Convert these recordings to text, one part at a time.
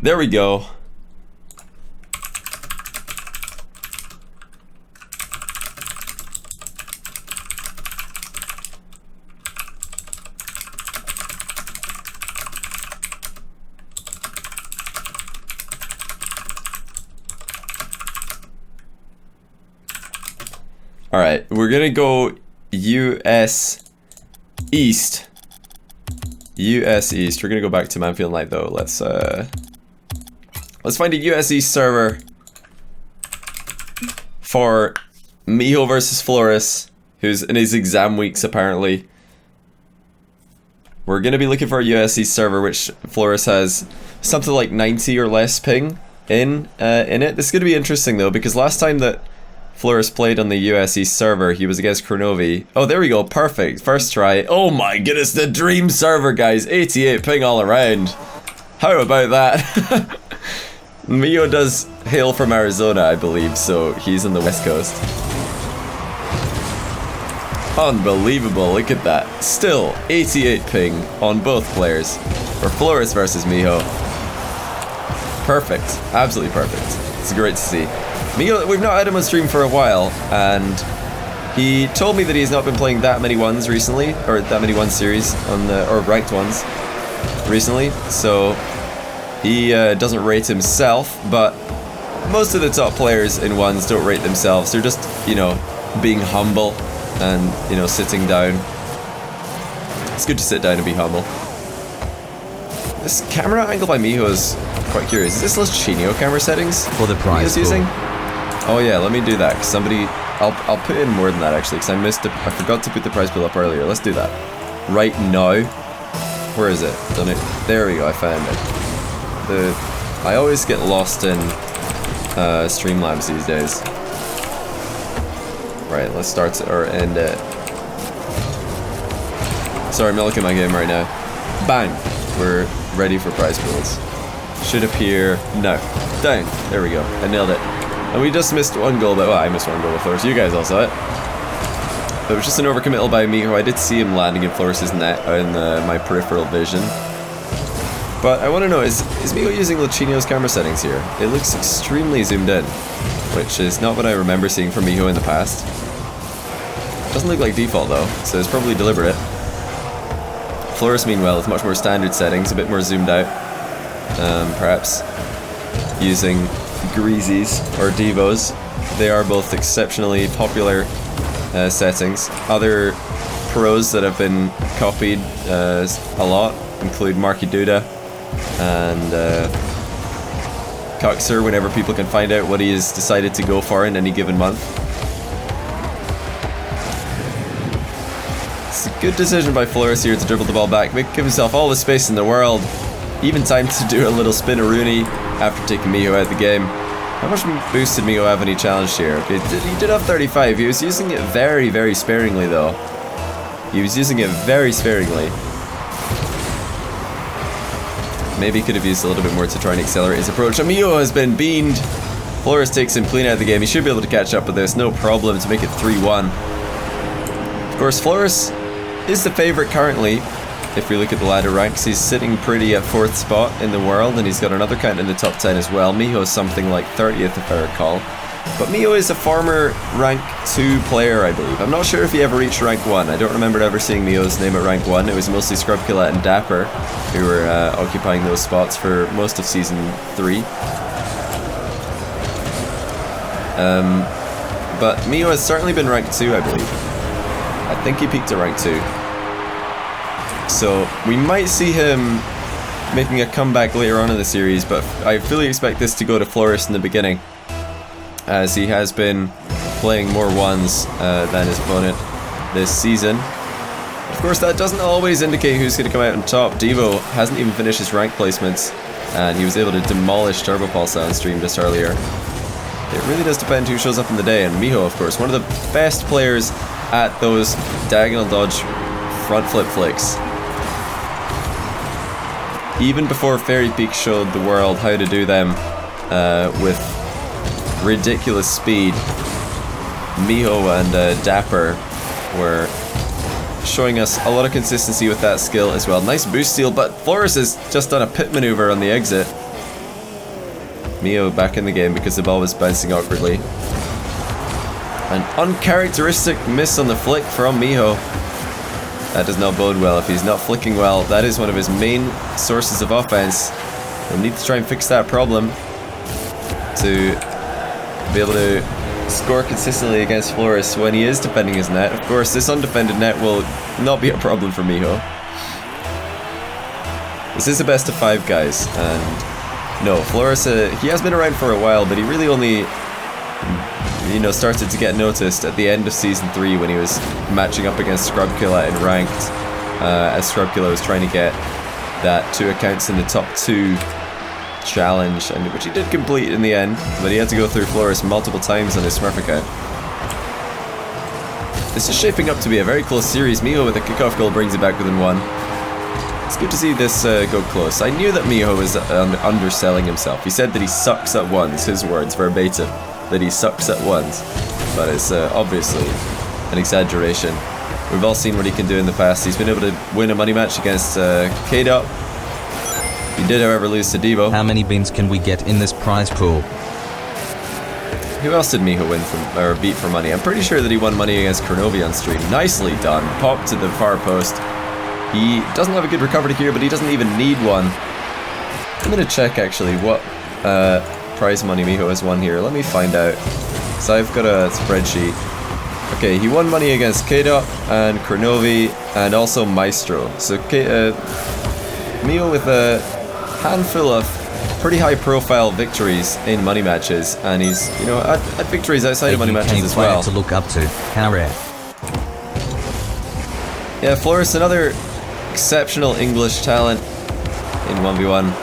There we go. Alright, we're gonna go US East. US East. We're gonna go back to Manfield Night though. Let's find a US East server for Mijo versus Florus, who's in his exam weeks apparently. We're gonna be looking for a US East server which Florus has something like 90 or less ping in it. This is gonna be interesting though, because last time that Florus played on the US East server, he was against Kronovi. Oh, there we go, perfect. First try. Oh my goodness, the dream server, guys. 88 ping all around. How about that? Mijo does hail from Arizona, I believe, so he's on the West Coast. Unbelievable, look at that. Still, 88 ping on both players for Florus versus Mijo. Perfect, absolutely perfect. It's great to see. Mijo, we've not had him on stream for a while, and he told me that he's not been playing that many ones recently, or that many one series on the, or ranked ones recently, so he doesn't rate himself, but most of the top players in ones don't rate themselves. They're just, you know, being humble and, you know, sitting down. It's good to sit down and be humble. This camera angle by Mijo is quite curious. Is this Lochinio camera settings for the prize Mijo's using? Oh yeah, let me do that, because somebody... I'll put in more than that actually, because I forgot to put the prize pool up earlier. Let's do that. Right now. Where is it? Done it. There we go, I found it. I always get lost in Streamlabs these days. Right, let's start or end it. Sorry, I'm not looking at my game right now. Bang! We're ready for prize pools. Should appear... No. Down. There we go. I nailed it. And we just missed one goal, but well, I missed one goal with Florus. You guys all saw it. But it was just an overcommittal by Mijo. I did see him landing in Florus's net in my peripheral vision. But I want to know, is Mijo using Lochinio's camera settings here? It looks extremely zoomed in, which is not what I remember seeing from Mijo in the past. Doesn't look like default though, so it's probably deliberate. Florus, meanwhile, is much more standard settings, a bit more zoomed out. Perhaps using Greasies or Devos. They are both exceptionally popular settings. Other pros that have been copied a lot include Marky Duda and Coxer, whenever people can find out what he has decided to go for in any given month. It's a good decision by Florus here to dribble the ball back, give himself all the space in the world, even time to do a little spin-a-rooney after taking Mijo out of the game. How much boost did Mijo have when he challenged here? Okay, he did have 35. He was using it very, very sparingly though. He was using it very sparingly. Maybe he could have used a little bit more to try and accelerate his approach. Mijo has been beamed. Florus takes him clean out of the game. He should be able to catch up with this, no problem, to make it 3-1. Of course, Florus is the favorite currently. If we look at the ladder ranks, he's sitting pretty at 4th spot in the world, and he's got another count in the top 10 as well. Mijo is something like 30th if I recall. But Mijo is a former rank 2 player, I believe. I'm not sure if he ever reached rank 1. I don't remember ever seeing Mijo's name at rank 1. It was mostly Scrubculette and Dapper who were occupying those spots for most of Season 3. But Mijo has certainly been rank 2, I believe. I think he peaked at rank 2. So we might see him making a comeback later on in the series, but I fully expect this to go to Florus in the beginning, as he has been playing more ones than his opponent this season. Of course, that doesn't always indicate who's going to come out on top. Devo hasn't even finished his rank placements, and he was able to demolish Turbo Pulse on stream just earlier. It really does depend who shows up in the day, and Mijo, of course, one of the best players at those diagonal dodge front flip flicks. Even before Fairy Peak showed the world how to do them with ridiculous speed, Mijo and Dapper were showing us a lot of consistency with that skill as well. Nice boost steal, but Florus has just done a pit maneuver on the exit. Mijo back in the game because the ball was bouncing awkwardly. An uncharacteristic miss on the flick from Mijo. That does not bode well. If he's not flicking well, that is one of his main sources of offense. We'll need to try and fix that problem to be able to score consistently against Florus when he is defending his net. Of course, this undefended net will not be a problem for Mijo. This is the best of 5, guys, and no, Florus, he has been around for a while, but he really only, you know, started to get noticed at the end of Season 3 when he was matching up against Scrubkilla in Ranked, as Scrubkilla was trying to get that 2 accounts in the top 2 challenge, and which he did complete in the end, but he had to go through Florus multiple times on his Smurf account. This is shaping up to be a very close series. Mijo with a kickoff goal brings it back within 1. It's good to see this go close. I knew that Mijo was underselling himself. He said that he sucks at ones, his words verbatim, that he sucks at ones, but it's obviously an exaggeration. We've all seen what he can do in the past. He's been able to win a money match against K-Dot. He did, however, lose to Devo. How many beans can we get in this prize pool? Who else did Mijo win from, or beat for money? I'm pretty sure that he won money against Kronovi on stream. Nicely done. Pop to the far post. He doesn't have a good recovery here, but he doesn't even need one. I'm gonna check actually what prize money Mijo has won here. Let me find out. So I've got a spreadsheet. Okay, he won money against K-Dot and Kronovi and also Maestro. So Mijo with a handful of pretty high profile victories in money matches, and he's, you know, at victories outside of money matches as well. To look up to. How rare. Yeah, Florus, another exceptional English talent in 1v1.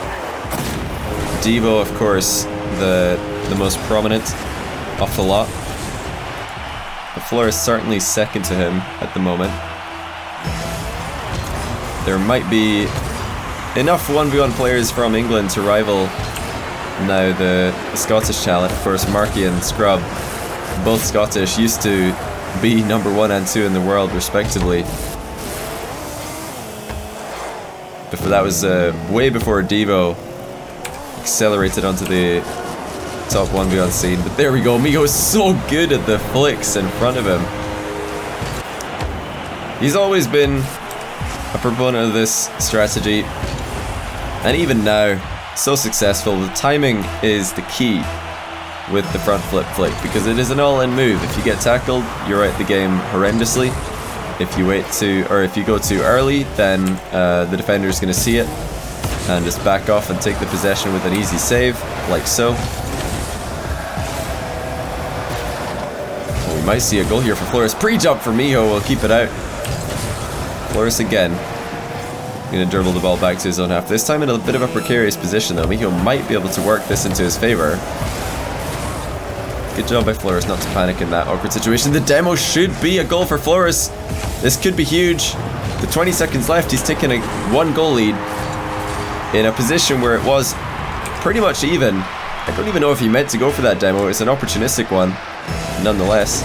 Devo, of course, the most prominent of the lot. But Florus certainly second to him at the moment. There might be enough 1v1 players from England to rival now the Scottish talent. Of course, Marky and Scrub, both Scottish, used to be number 1 and 2 in the world respectively. But that was way before Devo accelerated onto the top 1v1 scene. But there we go, Mijo is so good at the flicks in front of him. He's always been a proponent of this strategy, and even now, so successful. The timing is the key with the front flip flick, because it is an all-in move. If you get tackled, you're out the game horrendously. If you wait or if you go too early, then the defender is going to see it and just back off and take the possession with an easy save, like so. Well, we might see a goal here for Florus. Pre-jump for Mijo will keep it out. Florus again. Going to dribble the ball back to his own half. This time in a bit of a precarious position though. Mijo might be able to work this into his favor. Good job by Florus not to panic in that awkward situation. The demo should be a goal for Florus. This could be huge. With 20 seconds left, he's taking a 1-goal lead in a position where it was pretty much even. I don't even know if he meant to go for that demo. It's an opportunistic one, nonetheless.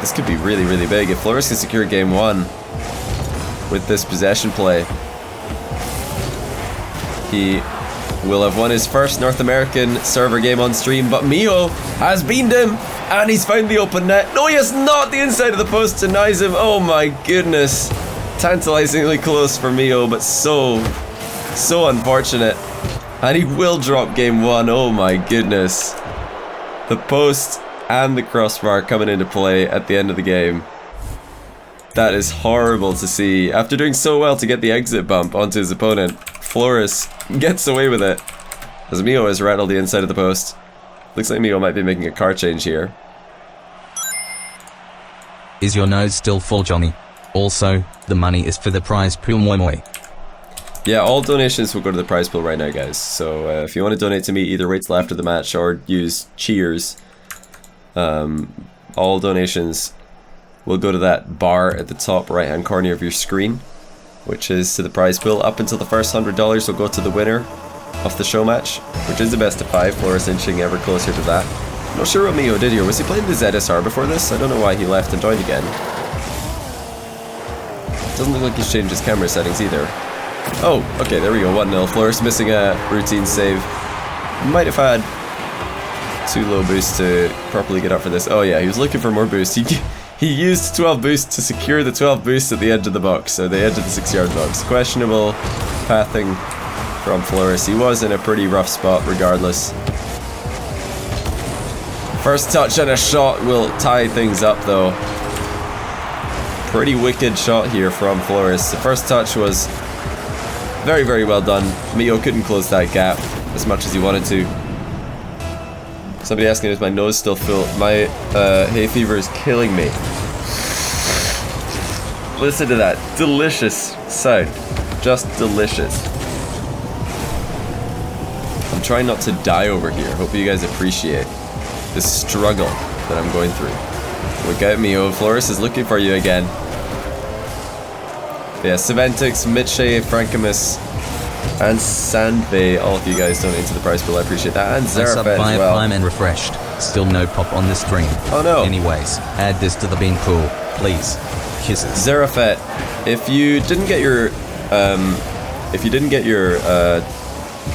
This could be really, really big. If Florus can secure game 1 with this possession play, he will have won his first North American server game on stream. But Mijo has beamed him, and he's found the open net. No, he has not. The inside of the post denies him. Oh my goodness. Tantalizingly close for Mijo, but so unfortunate. And he will drop game 1. Oh my goodness. The post and the crossbar coming into play at the end of the game. That is horrible to see. After doing so well to get the exit bump onto his opponent, Florus gets away with it as Mijo has rattled the inside of the post. Looks like Mijo might be making a car change here. Is your nose still full, Johnny? Also, the money is for the prize pool, moi moi. Yeah, all donations will go to the prize pool right now, guys. So if you want to donate to me, either wait till after the match or use cheers. All donations will go to that bar at the top right hand corner of your screen, which is to the prize pool. Up until the first $100 will go to the winner of the show match, which is the best of 5. Florus inching ever closer to that. I'm not sure what Mijo did here. Was he playing the ZSR before this? I don't know why he left and joined again. Doesn't look like he's changed his camera settings either. Oh, okay, there we go, 1-0. Florus missing a routine save. Might have had too low boost to properly get up for this. Oh yeah, he was looking for more boost. He used 12 boost to secure the 12 boost at the edge of the box, so the edge of the 6-yard box. Questionable pathing from Florus. He was in a pretty rough spot regardless. First touch and a shot will tie things up though. Pretty wicked shot here from Florus. The first touch was very, very well done. Mijo couldn't close that gap as much as he wanted to. Somebody asking is my nose still full. My hay fever is killing me. Listen to that. Delicious sound. Just delicious. I'm trying not to die over here. Hope you guys appreciate the struggle that I'm going through. Look out, Mijo. Florus is looking for you again. Yeah, Saventix, Mitche, Frankimus, and Sandbay. All of you guys donating to the prize pool. I appreciate that. And Zarafet as well. Prime and refreshed. Still no pop on the stream. Oh no. Anyways, add this to the bean pool, please. Kisses. Zarafet, if you didn't get your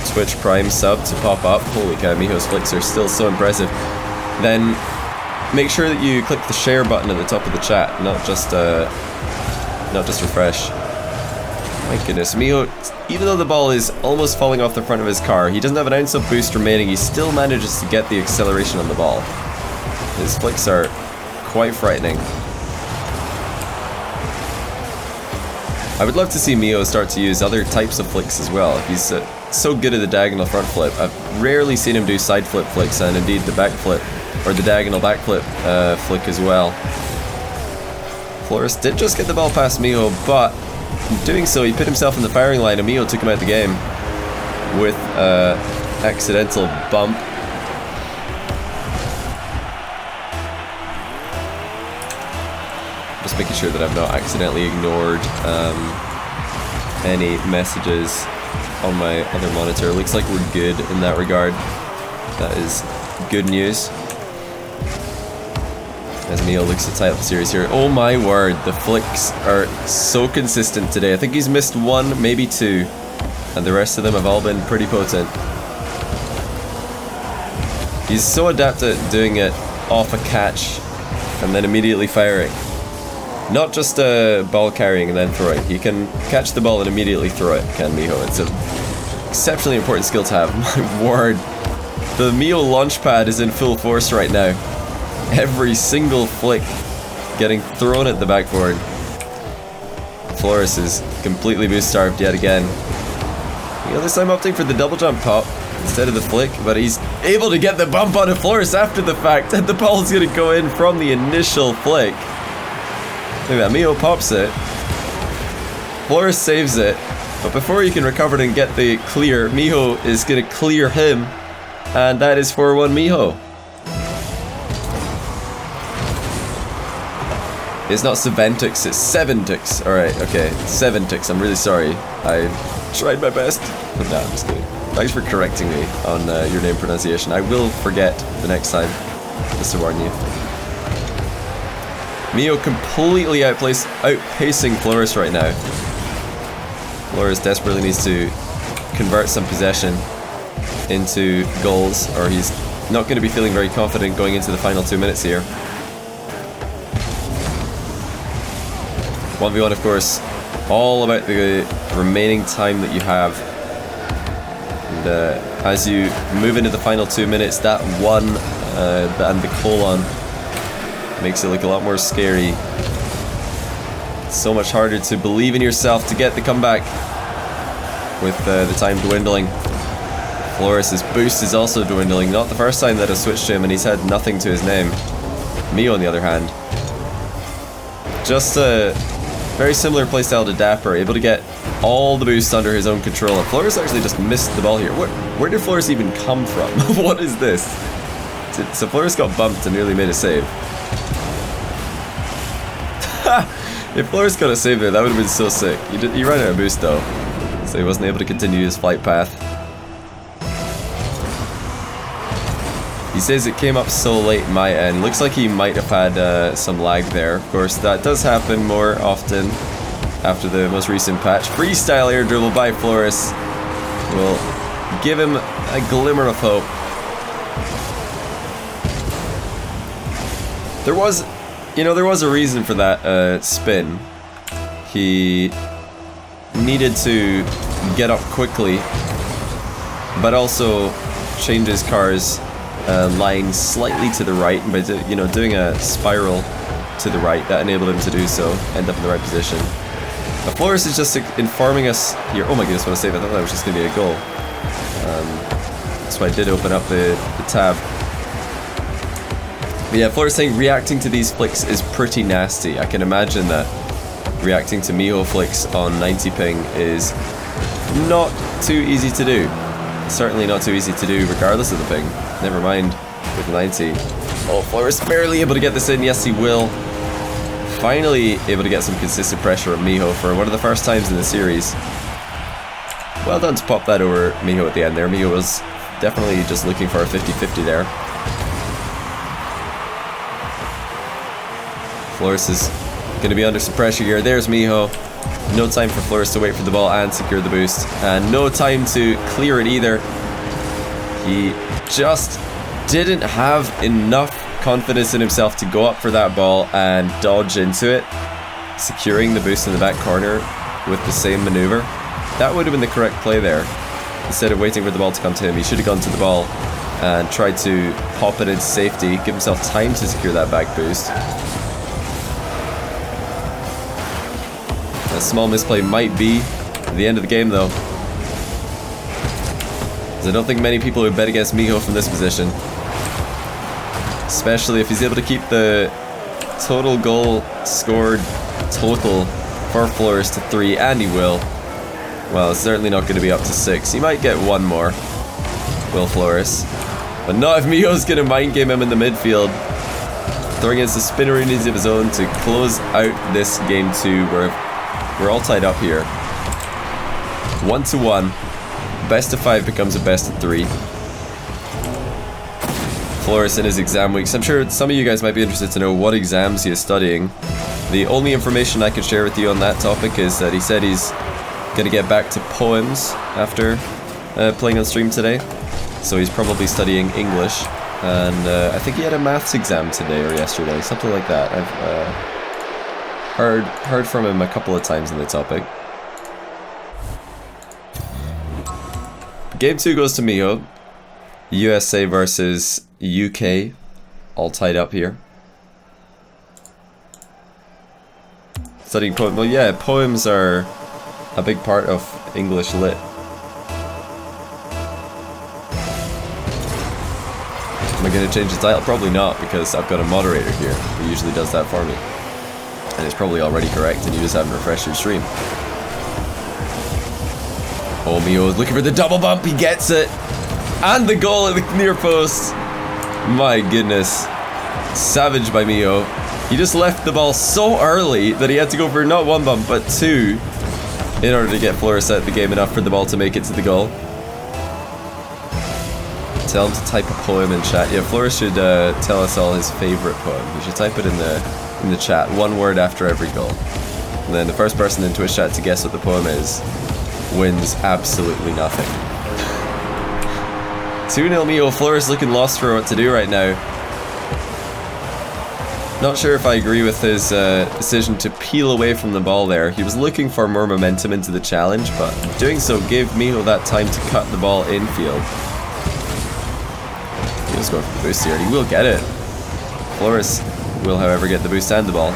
Twitch Prime sub to pop up, holy cow, Mijo's flicks are still so impressive. Then make sure that you click the share button at the top of the chat, not just refresh. My goodness, Mijo, even though the ball is almost falling off the front of his car, he doesn't have an ounce of boost remaining, he still manages to get the acceleration on the ball. His flicks are quite frightening. I would love to see Mijo start to use other types of flicks as well. He's so good at the diagonal front flip. I've rarely seen him do side flip flicks, and indeed the back flip, or the diagonal back flip flick as well. Florus did just get the ball past Mijo, but in doing so he put himself in the firing line and Mijo took him out the game with accidental bump. Just making sure that I've not accidentally ignored any messages on my other monitor. Looks like we're good in that regard. That is good news. As Mijo looks to tie up the series here. Oh my word, the flicks are so consistent today. I think he's missed one, maybe two, and the rest of them have all been pretty potent. He's so adept at doing it off a catch and then immediately firing. Not just ball carrying and then throwing. He can catch the ball and immediately throw it, can Mijo. It's an exceptionally important skill to have. My word. The Mijo launch pad is in full force right now. Every single flick getting thrown at the backboard. Florus is completely boost starved yet again. This time opting for the double jump pop instead of the flick, but he's able to get the bump on Florus after the fact, and the ball's gonna go in from the initial flick. Look at that, Mijo pops it. Florus saves it, but before he can recover it and get the clear, Mijo is gonna clear him, and that is 4-1 Mijo. It's not Saventix, it's Seventix. Alright, okay, Seventix, I'm really sorry. I tried my best. No, I'm just kidding. Thanks for correcting me on your name pronunciation. I will forget the next time, just to warn you. Mijo completely outpacing Florus right now. Florus desperately needs to convert some possession into goals, or he's not going to be feeling very confident going into the final 2 minutes here. 1v1, of course, all about the remaining time that you have. And as you move into the final 2 minutes, that one and the colon makes it look a lot more scary. It's so much harder to believe in yourself to get the comeback with the time dwindling. Florus's boost is also dwindling. Not the first time that I've switched to him and he's had nothing to his name. Mijo, on the other hand, just a very similar playstyle to Dapper, able to get all the boost under his own control. And Florus actually just missed the ball here. Where did Florus even come from? What is this? So Florus got bumped and nearly made a save. If Florus got a save there, that would have been so sick. He ran out of boost though, so he wasn't able to continue his flight path. He says it came up so late in my end. Looks like he might have had some lag there. Of course, that does happen more often after the most recent patch. Freestyle air dribble by Florus will give him a glimmer of hope. There was a reason for that spin. He needed to get up quickly, but also change his car's line slightly to the right, and by doing a spiral to the right, that enabled him to do so, end up in the right position. But Florus is just informing us here. Oh my goodness, what a save. I thought that was just going to be a goal. So I did open up the tab. But yeah, Florus saying reacting to these flicks is pretty nasty. I can imagine that reacting to Mijo flicks on 90 ping is not too easy to do. Certainly not too easy to do regardless of the ping. Never mind with 90. Oh, Florus barely able to get this in. Yes, he will. Finally able to get some consistent pressure on Mijo for one of the first times in the series. Well done to pop that over Mijo at the end there. Mijo was definitely just looking for a 50-50 there. Florus is going to be under some pressure here. There's Mijo. No time for Florus to wait for the ball and secure the boost. And no time to clear it either. He just didn't have enough confidence in himself to go up for that ball and dodge into it, securing the boost in the back corner with the same maneuver. That would have been the correct play there. Instead of waiting for the ball to come to him, he should have gone to the ball and tried to pop it into safety, give himself time to secure that back boost. A small misplay might be the end of the game though, because I don't think many people would bet against Mijo from this position. Especially if he's able to keep the total goal scored total for Florus to 3, and he will. Well, it's certainly not going to be up to 6. He might get one more, will Florus. But not if Mijo's going to mind game him in the midfield. Throwing in some spinneroonies of his own to close out this game 2, where we're all tied up here. 1-1. Best of 5 becomes a best of 3. Florus in his exam weeks. I'm sure some of you guys might be interested to know what exams he is studying. The only information I can share with you on that topic is that he said he's going to get back to poems after playing on stream today. So he's probably studying English. And I think he had a maths exam today or yesterday, something like that. I've heard from him a couple of times on the topic. Game 2 goes to Mijo. USA versus UK, all tied up here. Studying poems. Well, yeah, poems are a big part of English lit. Am I going to change the title? Probably not, because I've got a moderator here who usually does that for me. And it's probably already correct, and you just haven't refreshed your stream. Oh, Mijo is looking for the double bump. He gets it. And the goal at the near post. My goodness. Savage by Mijo. He just left the ball so early that he had to go for not one bump, but 2 in order to get Florus out of the game enough for the ball to make it to the goal. Tell him to type a poem in chat. Yeah, Florus should tell us all his favorite poem. He should type it in the chat, one word after every goal. And then the first person in Twitch chat to guess what the poem is wins absolutely nothing. 2-0 Mijo. Florus looking lost for what to do right now. Not sure if I agree with his decision to peel away from the ball there. He was looking for more momentum into the challenge, but doing so gave Mijo that time to cut the ball infield. Mijo's going for the boost here, and he will get it. Florus will, however, get the boost and the ball.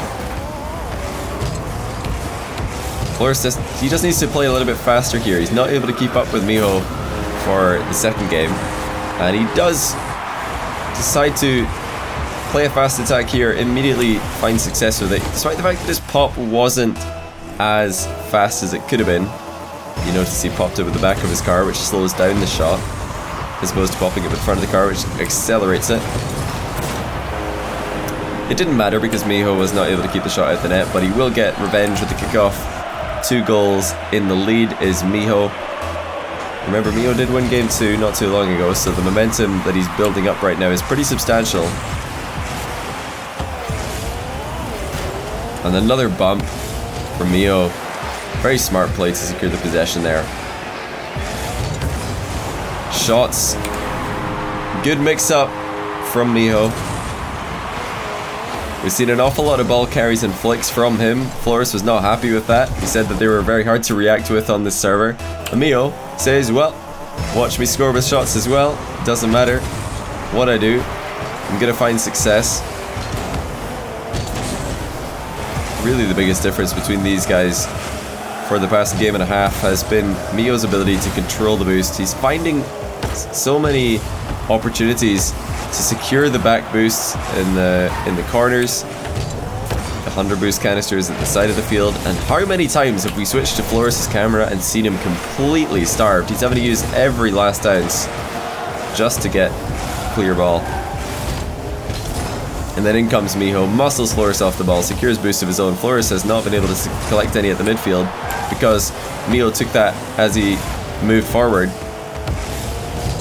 Florus he just needs to play a little bit faster here. He's not able to keep up with Mijo for the second game. And he does decide to play a fast attack here, immediately find success with it, despite the fact that his pop wasn't as fast as it could have been. You notice he popped it with the back of his car, which slows down the shot, as opposed to popping it with the front of the car, which accelerates it. It didn't matter because Mijo was not able to keep the shot out the net, but he will get revenge with the kickoff. 2 goals in the lead is Mijo. Remember, Mijo did win game 2 not too long ago, so the momentum that he's building up right now is pretty substantial. And another bump for Mijo. Very smart play to secure the possession there. Shots. Good mix-up from Mijo. We've seen an awful lot of ball carries and flicks from him. Florus was not happy with that. He said that they were very hard to react with on this server. And Mijo says, well, watch me score with shots as well. Doesn't matter what I do. I'm gonna find success. Really the biggest difference between these guys for the past game and a half has been Mijo's ability to control the boost. He's finding so many opportunities to secure the back boosts in the corners, the 100 boost canisters at the side of the field. And how many times have we switched to Florus' camera and seen him completely starved? He's having to use every last ounce just to get clear ball. And then in comes Mijo, muscles Florus off the ball, secures boost of his own. Florus has not been able to collect any at the midfield because Mijo took that as he moved forward.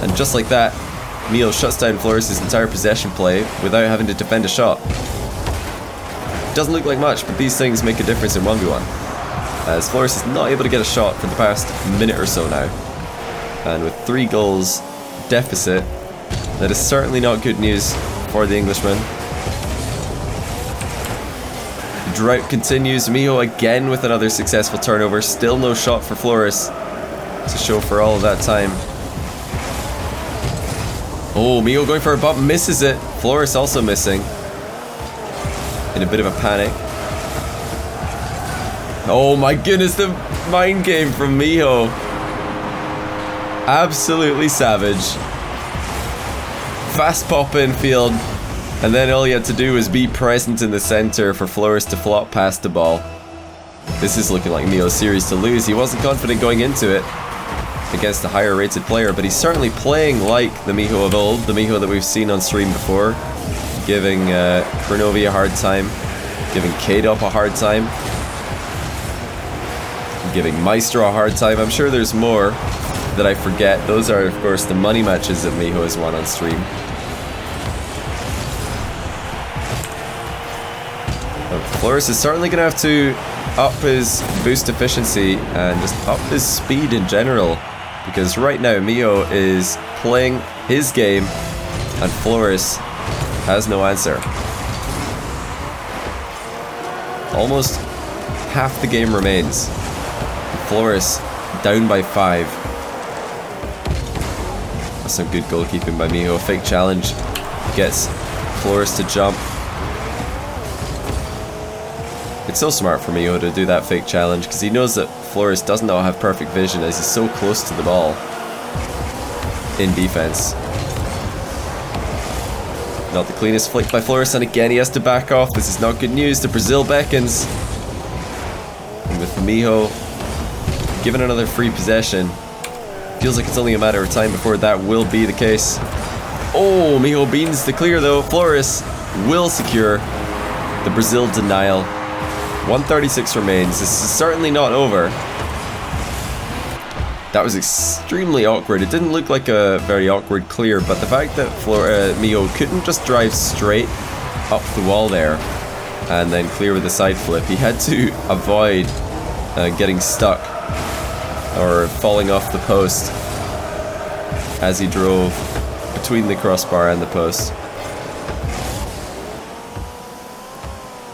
And just like that, Mijo shuts down Florus' entire possession play without having to defend a shot. Doesn't look like much, but these things make a difference in 1v1. As Florus is not able to get a shot for the past minute or so now. And with 3 goals deficit, that is certainly not good news for the Englishman. The drought continues. Mijo again with another successful turnover. Still no shot for Florus to show for all of that time. Oh, Mijo going for a bump, misses it. Florus also missing. In a bit of a panic. Oh my goodness, the mind game from Mijo. Absolutely savage. Fast pop in field. And then all he had to do was be present in the center for Florus to flop past the ball. This is looking like Mijo's series to lose. He wasn't confident going into it against a higher rated player, but he's certainly playing like the Mijo of old, the Mijo that we've seen on stream before, giving Kronovi a hard time, giving K-Dop a hard time, giving Maestro a hard time. I'm sure there's more that I forget. Those are, of course, the money matches that Mijo has won on stream. Florus is certainly going to have to up his boost efficiency and just up his speed in general, because right now Mijo is playing his game and Florus has no answer. Almost half the game remains. Florus down by 5. That's some good goalkeeping by Mijo. Fake challenge gets Florus to jump. It's so smart for Mijo to do that fake challenge because he knows that Florus does not have perfect vision as he's so close to the ball in defense. Not the cleanest flick by Florus, and again he has to back off. This is not good news. The Brazil beckons. And with Mijo given another free possession, feels like it's only a matter of time before that will be the case. Oh, Mijo beans the clear though. Florus will secure the Brazil denial. 136 remains. This is certainly not over. That was extremely awkward. It didn't look like a very awkward clear, but the fact that Mijo couldn't just drive straight up the wall there and then clear with a side flip, he had to avoid getting stuck or falling off the post as he drove between the crossbar and the post.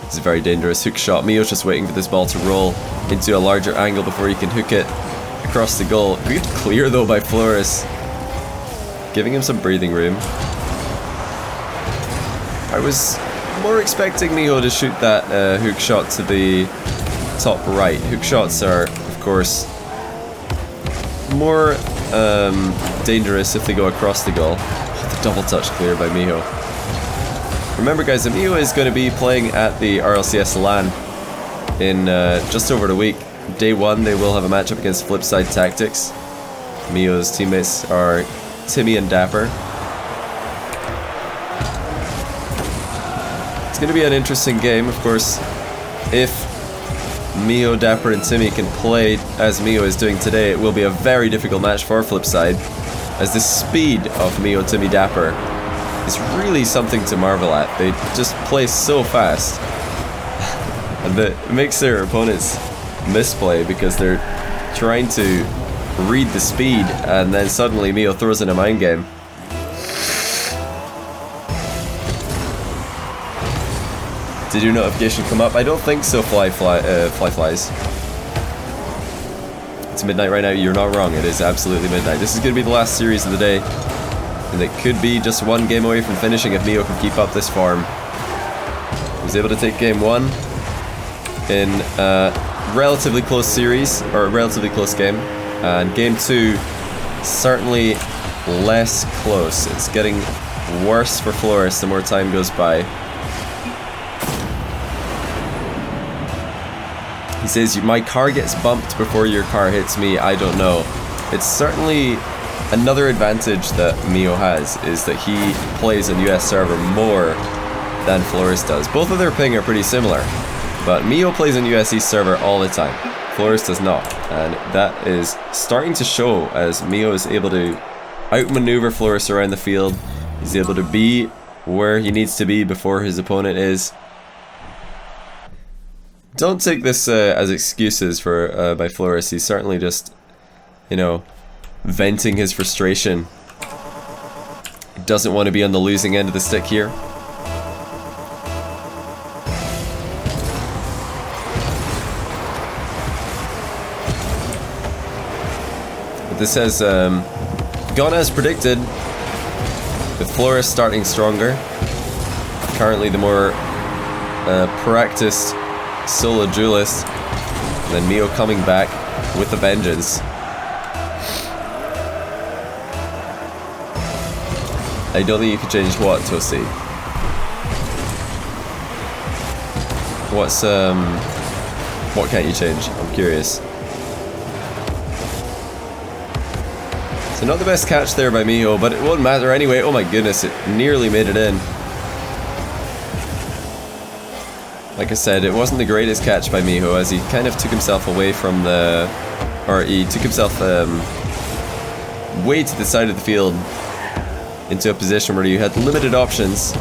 It's a very dangerous hook shot. Mijo's just waiting for this ball to roll into a larger angle before he can hook it across the goal. Good clear though by Florus, giving him some breathing room. I was more expecting Mijo to shoot that hook shot to the top right. Hook shots are, of course, more dangerous if they go across the goal. Oh, the double touch clear by Mijo. Remember guys, that Mijo is going to be playing at the RLCS LAN in just over a week. Day 1 they will have a matchup against Flipside Tactics. Mijo's teammates are Timmy and Dapper. It's going to be an interesting game, of course. If Mijo, Dapper and Timmy can play as Mijo is doing today, it will be a very difficult match for Flipside, as the speed of Mijo, Timmy, Dapper is really something to marvel at. They just play so fast and that makes their opponents misplay because they're trying to read the speed, and then suddenly Mijo throws in a mind game. Did your notification come up? I don't think so, Flies. It's midnight right now. You're not wrong. It is absolutely midnight. This is going to be the last series of the day, and it could be just one game away from finishing if Mijo can keep up this form. He was able to take game 1 in a relatively close series, or a relatively close game, and game 2 certainly less close. It's getting worse for Florus the more time goes by. He says, my car gets bumped before your car hits me. I don't know. It's certainly another advantage that Mijo has, is that he plays on US server more than Florus does. Both of their ping are pretty similar, but Mijo plays on US East server all the time. Florus does not, and that is starting to show as Mijo is able to outmaneuver Florus around the field. He's able to be where he needs to be before his opponent is. Don't take this as excuses for by Florus. He's certainly just, you know, venting his frustration. He doesn't want to be on the losing end of the stick here. But this has gone as predicted, with Florus starting stronger. Currently the more practiced solo duelist, and then Mijo coming back with a vengeance. I don't think you can change what, Toasty? What can't you change? I'm curious. So not the best catch there by Mijo, but it won't matter anyway. Oh my goodness, it nearly made it in. Like I said, it wasn't the greatest catch by Mijo, as he kind of took himself away from the... or he took himself way to the side of the field into a position where he had limited options.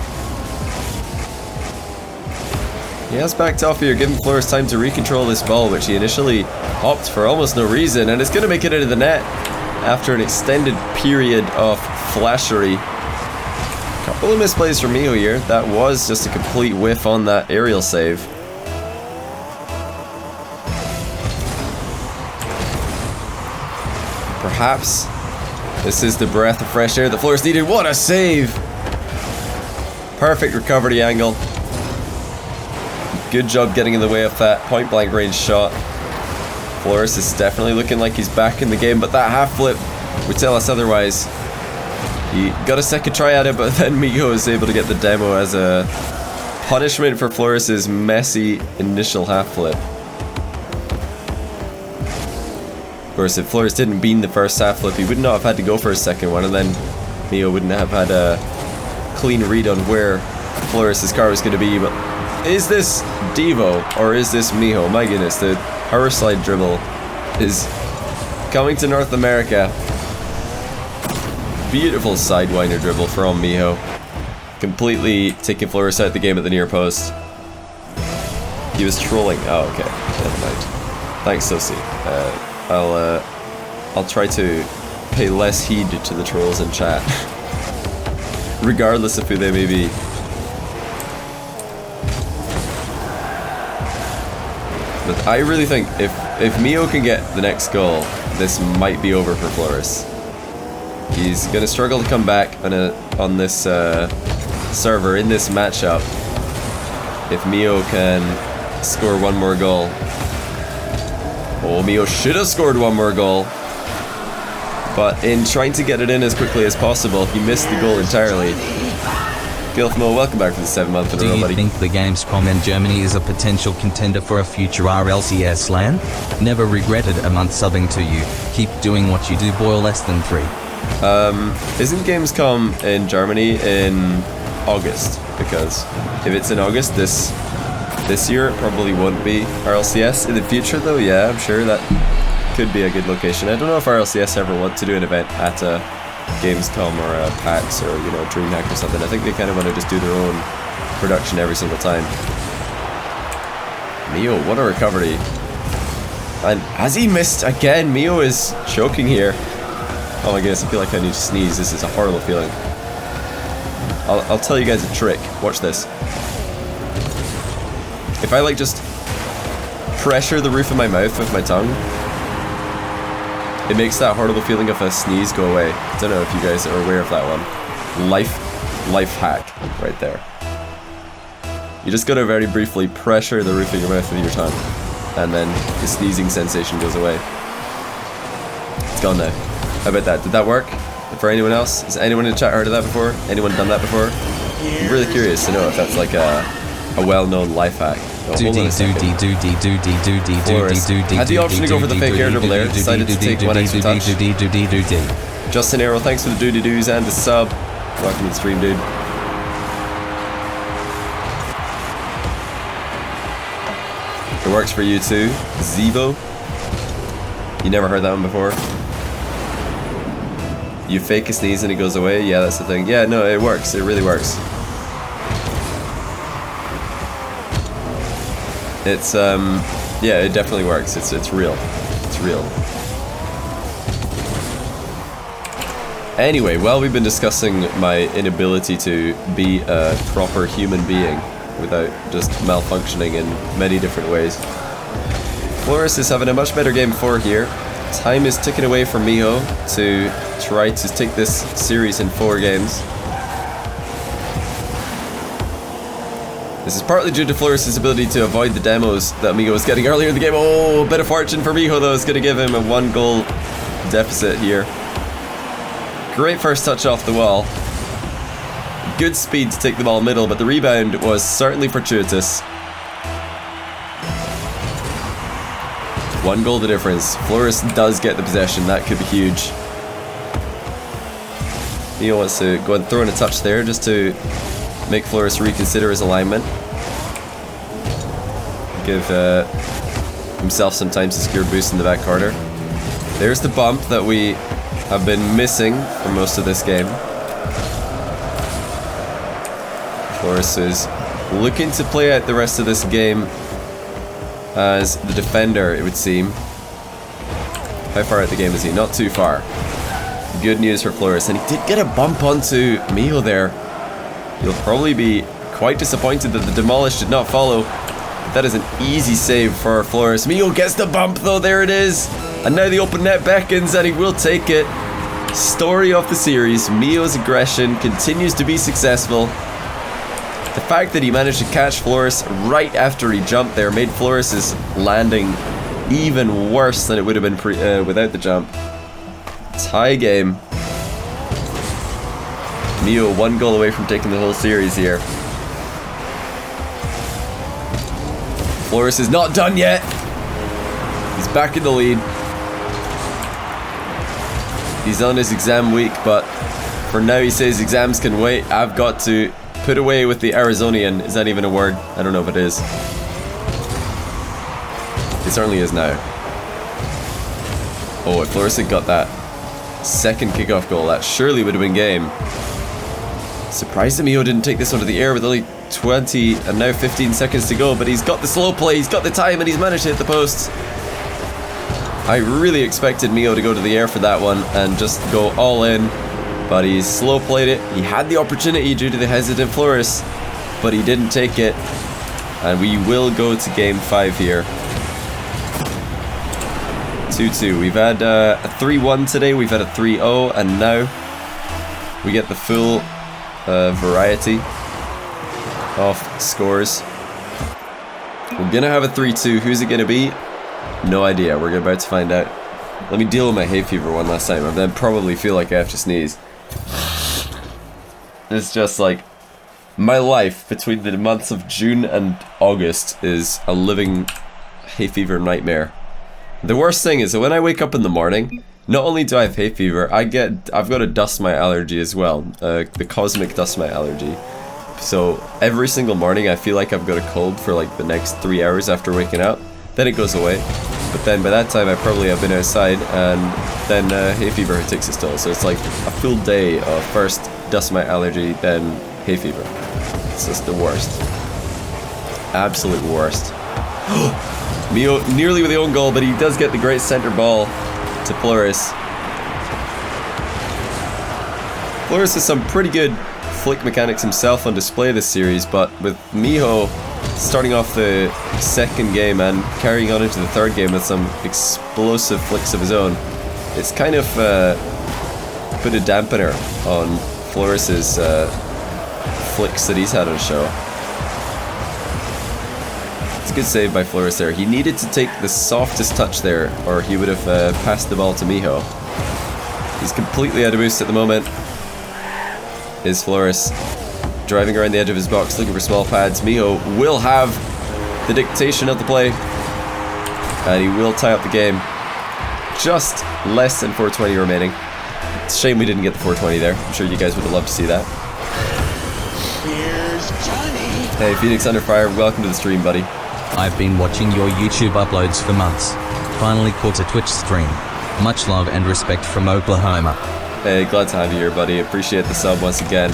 He has backed off here, giving Florus time to recontrol this ball, which he initially hopped for almost no reason, and it's going to make it into the net after an extended period of flashery. Couple of misplays from Mijo here. That was just a complete whiff on that aerial save. Perhaps this is the breath of fresh air that Florus needed. What a save! Perfect recovery angle. Good job getting in the way of that point blank range shot. Florus is definitely looking like he's back in the game, but that half flip would tell us otherwise. He got a second try at it, but then Mijo is able to get the demo as a punishment for Florus's messy initial half flip. Of course, if Florus didn't bean the first half flip, he would not have had to go for a second one, and then Mijo wouldn't have had a clean read on where Florus's car was going to be. But is this Devo or is this Mijo? My goodness, the power slide dribble is coming to North America. Beautiful sidewinder dribble from Mijo. Completely taking Florus out of the game at the near post. He was trolling. Oh, okay. Never mind. Thanks, Sosi. I'll try to pay less heed to the trolls in chat, regardless of who they may be. But I really think if Mijo can get the next goal, this might be over for Florus. He's going to struggle to come back on this server in this matchup if Mijo can score one more goal. Oh, Mijo should have scored one more goal, but in trying to get it in as quickly as possible, he missed the goal entirely. Gilfmo, welcome back for the 7th month in a row, buddy. Do you think the Gamescom in Germany is a potential contender for a future RLCS LAN? Never regretted a month subbing to you. Keep doing what you do, boil less than 3. Isn't Gamescom in Germany in August? Because if it's in August this year, it probably won't be RLCS. In the future though, yeah, I'm sure that could be a good location. I don't know if RLCS ever want to do an event at a Gamescom or a PAX or, you know, DreamHack or something. I think they kind of want to just do their own production every single time. Mijo, what a recovery. And has he missed again? Mijo is choking here. Oh my goodness, I feel like I need to sneeze. This is a horrible feeling. I'll tell you guys a trick. Watch this. If I like just pressure the roof of my mouth with my tongue, it makes that horrible feeling of a sneeze go away. I don't know if you guys are aware of that one. Life hack right there. You just gotta very briefly pressure the roof of your mouth with your tongue, and then the sneezing sensation goes away. It's gone now. How about that? Did that work? For anyone else? Has anyone in the chat heard of that before? Anyone done that before? I'm really curious to know if that's like a well-known life hack. Oh, hold on a second. Florus had the option to go for the fake air dribble there, decided to take one extra touch. Justin Arrow, thanks for the doody-doos and the sub. Welcome to the stream, dude. It works for you too. Zevo. You never heard that one before? You fake a sneeze and it goes away? Yeah, that's the thing. Yeah, no, it works. It really works. It's, yeah, it definitely works. It's real. It's real. Anyway, while we've been discussing my inability to be a proper human being without just malfunctioning in many different ways, Florus is having a much better game 4 here. Time is ticking away for Mijo to try to take this series in 4 games. This is partly due to Florus' ability to avoid the demos that Mijo was getting earlier in the game. Oh, a bit of fortune for Mijo though is going to give him a 1-goal deficit here. Great first touch off the wall. Good speed to take the ball middle, but the rebound was certainly fortuitous. 1 goal the difference. Florus does get the possession. That could be huge. Mijo wants to go and throw in a touch there just to make Florus reconsider his alignment. Give himself some time to secure a boost in the back corner. There's the bump that we have been missing for most of this game. Florus is looking to play out the rest of this game as the defender, it would seem. How far out the game is he? Not too far. Good news for Florus, and he did get a bump onto Mijo there. You'll probably be quite disappointed that the demolish did not follow. But that is an easy save for Florus. Mijo gets the bump though, there it is. And now the open net beckons and he will take it. Story of the series, Mijo's aggression continues to be successful. The fact that he managed to catch Florus right after he jumped there made Florus's landing even worse than it would have been without the jump. Tie game. Mijo 1 goal away from taking the whole series here. Florus is not done yet. He's back in the lead. He's on his exam week, but for now he says exams can wait. I've got to put away with the Arizonian. Is that even a word? I don't know if it is. It certainly is now. Oh, if Florus had got that second kickoff goal, that surely would have been game. Surprised that Mijo didn't take this one to the air with only 20 and now 15 seconds to go, but he's got the slow play, he's got the time, and he's managed to hit the post. I really expected Mijo to go to the air for that one and just go all in, but he slow played it. He had the opportunity due to the hesitant Florus, but he didn't take it, and we will go to game 5 here. 2-2. We've had a 3-1 today, we've had a 3-0, and now we get the full variety of scores. We're gonna have a 3-2. Who's it gonna be? No idea. We're about to find out. Let me deal with my hay fever one last time. I then probably feel like I have to sneeze. It's just like my life between the months of June and August is a living hay fever nightmare. The worst thing is that when I wake up in the morning, not only do I have hay fever, I've got a dust mite allergy as well, the cosmic dust mite allergy. So every single morning I feel like I've got a cold for like the next 3 hours after waking up. Then it goes away. But then by that time I probably have been outside, and then hay fever takes its toll. So it's like a full day of first dust mite allergy, then hay fever. It's just the worst. Absolute worst. Mijo nearly with the own goal, but he does get the great center ball to Florus. Florus has some pretty good flick mechanics himself on display this series, but with Mijo starting off the second game and carrying on into the third game with some explosive flicks of his own, it's kind of put a dampener on Florus's flicks that he's had on show. It's a good save by Florus there. He needed to take the softest touch there, or he would have passed the ball to Mijo. He's completely out of boost at the moment. Is Florus driving around the edge of his box looking for small pads. Mijo will have the dictation of the play, and he will tie up the game. Just less than 420 remaining. It's a shame we didn't get the 420 there. I'm sure you guys would have loved to see that. Here's Johnny. Hey, Phoenix Under Fire, welcome to the stream, buddy. I've been watching your YouTube uploads for months. Finally caught a Twitch stream. Much love and respect from Oklahoma. Hey, glad to have you here, buddy. Appreciate the sub once again.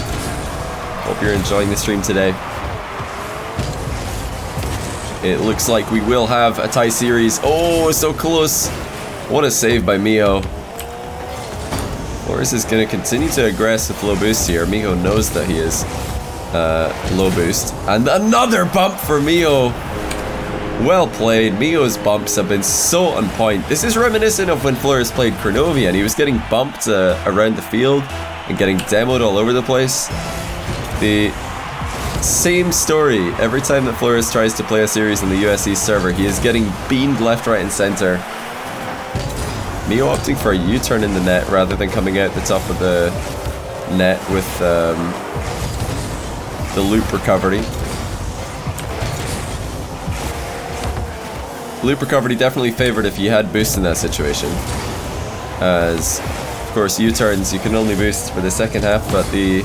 Hope you're enjoying the stream today. It looks like we will have a tie series. Oh, so close. What a save by Mijo. Florus is going to continue to aggress with low boost here. Mijo knows that he is low boost. And another bump for Mijo. Well played. Mijo's bumps have been so on point. This is reminiscent of when Florus played Cronovian. He was getting bumped around the field and getting demoed all over the place. The same story every time that Florus tries to play a series on the USC server. He is getting beamed left, right, and center. Mijo opting for a U-turn in the net rather than coming out the top of the net with the loop recovery. Loop recovery definitely favored if you had boost in that situation, as of course U-turns you can only boost for the second half, but the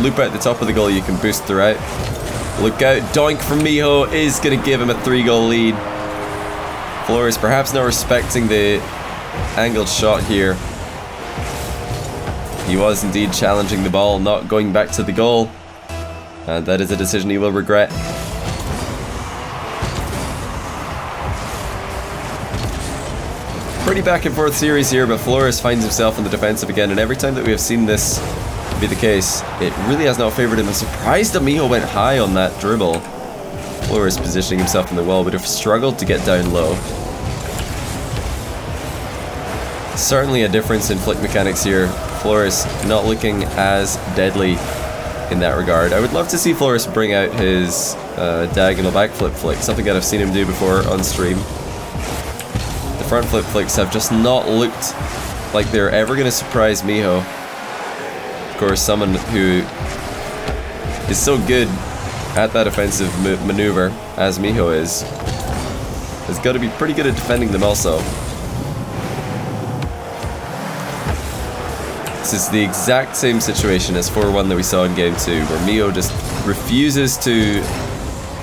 loop out the top of the goal you can boost throughout. Look out, doink from Mijo is going to give him a 3-goal lead. Florus perhaps not respecting the angled shot here. He was indeed challenging the ball, not going back to the goal, and that is a decision he will regret. Pretty back and forth series here, but Florus finds himself on the defensive again, and every time that we have seen this be the case, it really has not favored him. I'm surprised that Mijo went high on that dribble. Florus positioning himself in the wall would have struggled to get down low. Certainly a difference in flick mechanics here. Florus not looking as deadly in that regard. I would love to see Florus bring out his diagonal backflip flick, something that I've seen him do before on stream. The front flip flicks have just not looked like they're ever going to surprise Mijo. Of course, someone who is so good at that offensive maneuver as Mijo is, has got to be pretty good at defending them also. This is the exact same situation as 4-1 that we saw in game 2, where Mijo just refuses to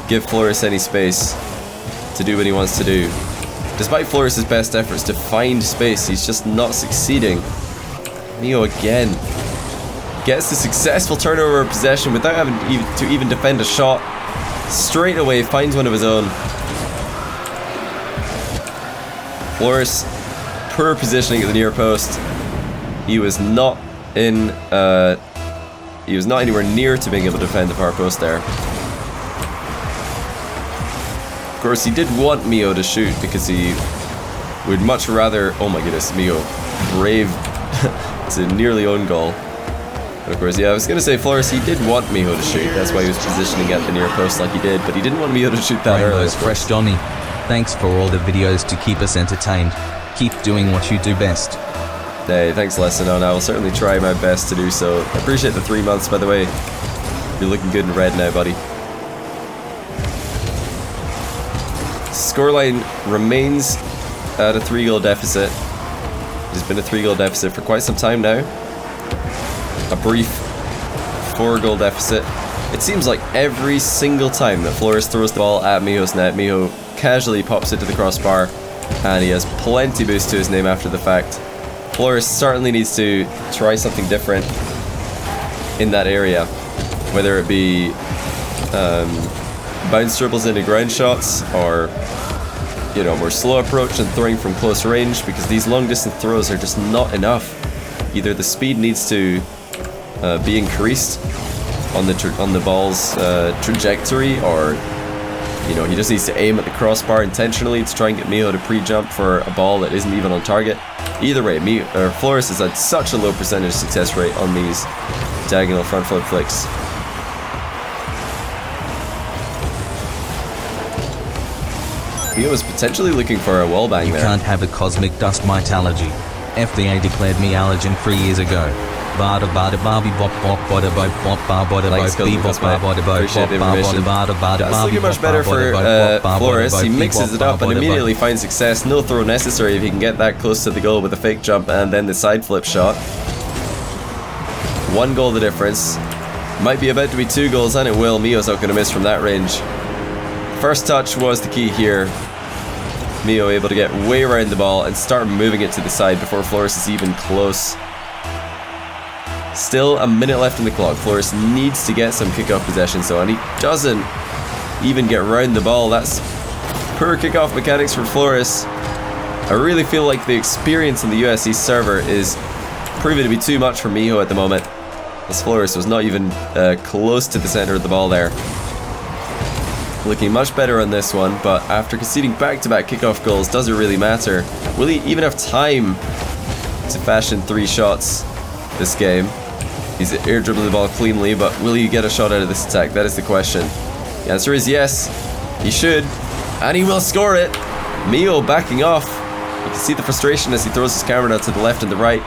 give Florus any space to do what he wants to do. Despite Florus' best efforts to find space, he's just not succeeding. Mijo again gets the successful turnover of possession without having to even defend a shot. Straight away finds one of his own. Florus, poor positioning at the near post. He was not in. He was not anywhere near to being able to defend the far post there. Of course, he did want Mijo to shoot because he would much rather. Oh my goodness, Mijo brave to nearly own goal. But of course, yeah, I was gonna say Florus. He did want Mijo to shoot. That's why he was positioning at the near post like he did. But he didn't want Mijo to shoot that early. Rainbows Fresh Johnny. Thanks for all the videos to keep us entertained. Keep doing what you do best. Hey, thanks, Lesson. I will certainly try my best to do so. I appreciate the 3 months, by the way. You're looking good in red now, buddy. Scoreline remains at a 3-goal deficit. It has been a 3-goal deficit for quite some time now. A brief 4-goal deficit. It seems like every single time that Florus throws the ball at Mijo's net, Mijo casually pops it to the crossbar, and he has plenty boost to his name after the fact. Florus certainly needs to try something different in that area, whether it be bounce dribbles into ground shots or you know, more slow approach and throwing from close range, because these long distance throws are just not enough. Either the speed needs to be increased on the ball's trajectory, or you know, he just needs to aim at the crossbar intentionally to try and get Mijo to pre-jump for a ball that isn't even on target. Either way, Florus has had such a low percentage success rate on these diagonal front flip flicks. Mijo was potentially looking for a wall bang there. You can't have a cosmic dust mythology. FDA declared me allergen 3 years ago. Bada bada bobby bop bop bada bop bop bada Thanks, bop bop bada bop appreciate the information. That's looking much better for Florus. He mixes it up and immediately finds success. No throw necessary if he can get that close to the goal with a fake jump and then the side flip shot. 1 goal the difference. Might be about to be 2 goals, and it will. Mijo's not going to miss from that range. First touch was the key here. Mijo able to get way around the ball and start moving it to the side before Florus is even close. Still a minute left in the clock. Florus needs to get some kickoff possession, so, and he doesn't even get around the ball. That's poor kickoff mechanics for Florus. I really feel like the experience on the USC server is proving to be too much for Mijo at the moment, as Florus was not even close to the center of the ball there. Looking much better on this one, but after conceding back-to-back kickoff goals, does it really matter? Will he even have time to fashion 3 shots this game? He's air dribbling the ball cleanly, but will he get a shot out of this attack? That is the question. The answer is yes. He should, and he will score it. Mijo backing off. You can see the frustration as he throws his camera to the left and the right.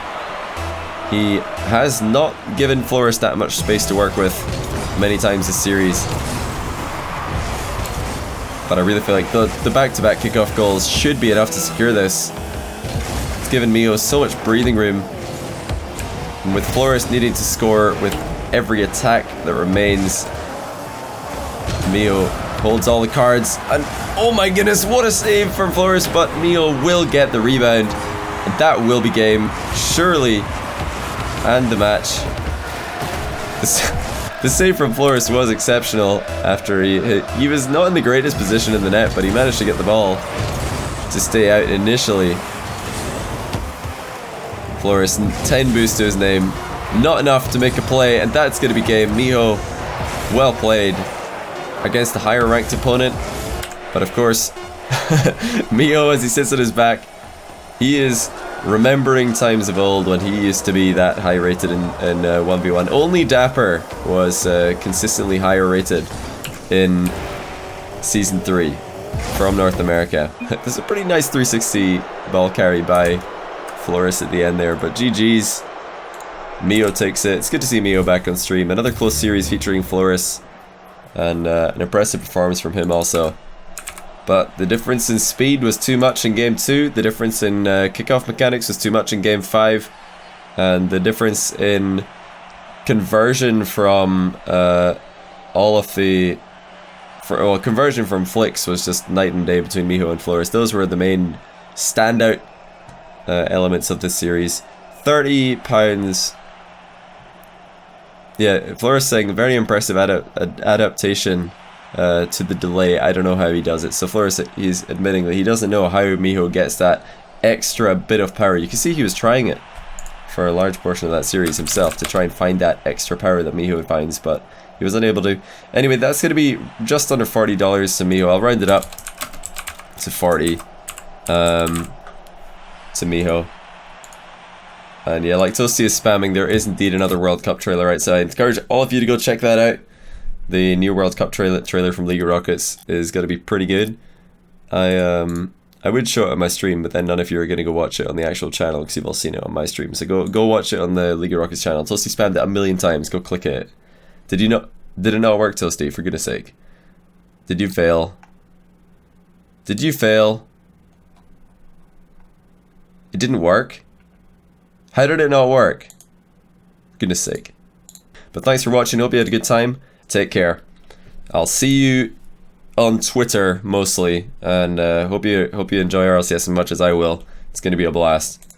He has not given Florus that much space to work with many times this series. But I really feel like the back-to-back kickoff goals should be enough to secure this. It's given Mijo so much breathing room. And with Florus needing to score with every attack that remains, Mijo holds all the cards. And oh my goodness, what a save from Florus, but Mijo will get the rebound. And that will be game, surely, and the match. The save from Florus was exceptional after he was not in the greatest position in the net, but he managed to get the ball to stay out initially. Florus, 10 boost to his name. Not enough to make a play, and that's going to be game. Mijo, well played against a higher ranked opponent. But of course, Mijo, as he sits on his back, he is remembering times of old when he used to be that high rated in 1v1. Only Dapper was consistently higher rated in Season 3 from North America. There's a pretty nice 360 ball carry by Florus at the end there, but GG's. Mijo takes it. It's good to see Mijo back on stream. Another close series featuring Florus, and an impressive performance from him also. But the difference in speed was too much in Game 2, the difference in kickoff mechanics was too much in Game 5, and the difference in conversion from conversion from flicks was just night and day between Mijo and Florus. Those were the main standout elements of this series. £30. Yeah, Florus saying very impressive adaptation to the delay. I don't know how he does it. So Florus, he's admitting that he doesn't know how Mijo gets that extra bit of power. You can see he was trying it for a large portion of that series himself to try and find that extra power that Mijo finds, but he was unable to. Anyway, that's going to be just under $40 to Mijo. I'll round it up to 40 to Mijo. And yeah, like Toasty is spamming, there is indeed another World Cup trailer outside. I encourage all of you to go check that out. The new World Cup trailer from League of Rockets is going to be pretty good. I would show it on my stream, but then none of you are going to go watch it on the actual channel because you've all seen it on my stream. So go watch it on the League of Rockets channel. Toasty spammed it 1,000,000 times. Go click it. Did it not work, Toasty? For goodness sake. Did you fail? Did you fail? It didn't work? How did it not work? For goodness sake. But thanks for watching. Hope you had a good time. Take care. I'll see you on Twitter mostly, and hope you enjoy RLCS as much as I will. It's going to be a blast.